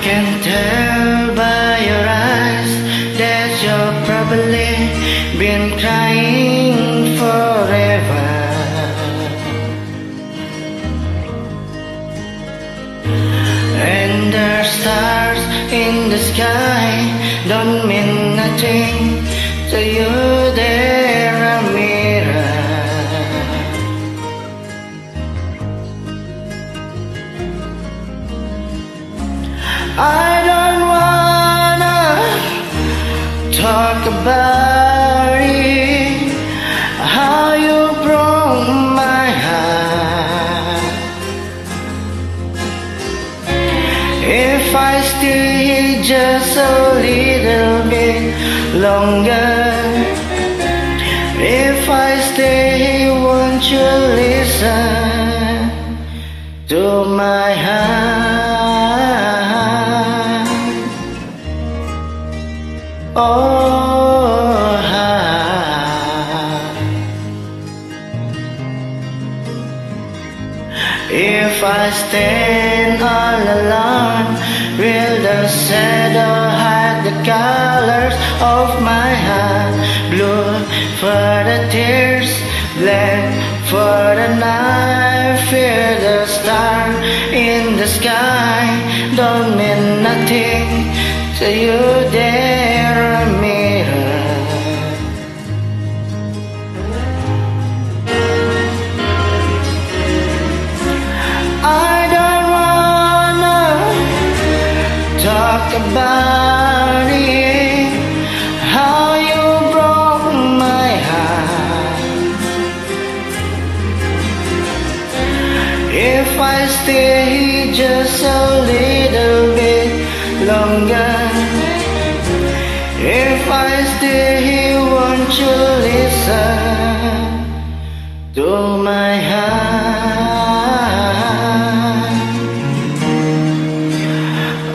can tell by your eyes that you've probably been crying forever. And the stars in the sky don't mean nothing to you, they're a mirror. I don't wanna talk about it, how you broke my heart. If I stay just a little bit longer, if I stay, won't you listen to my heart? Oh, if I stand all alone, will the shadow hide the colors of my heart? Blue for the tears, black for the night. Fear the star in the sky don't mean nothing to you, they're a mirror. I don't wanna talk about it, how you broke my heart. If I stay just a little bit longer, if I stay, won't you listen to my heart?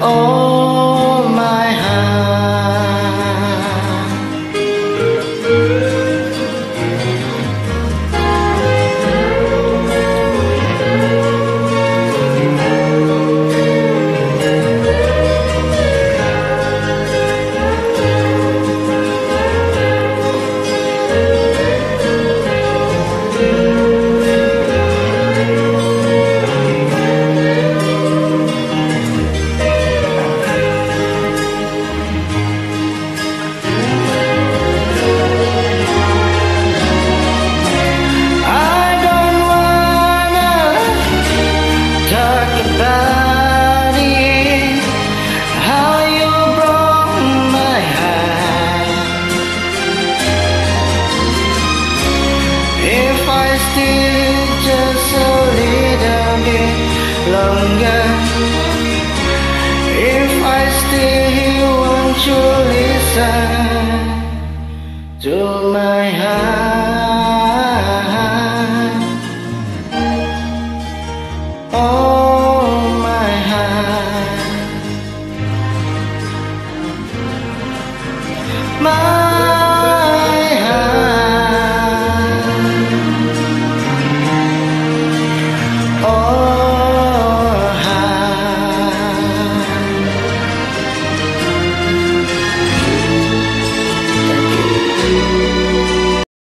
Oh, my heart. About it, how you broke my heart. If I stay just a little bit longer, if I stay, won't you listen to my heart?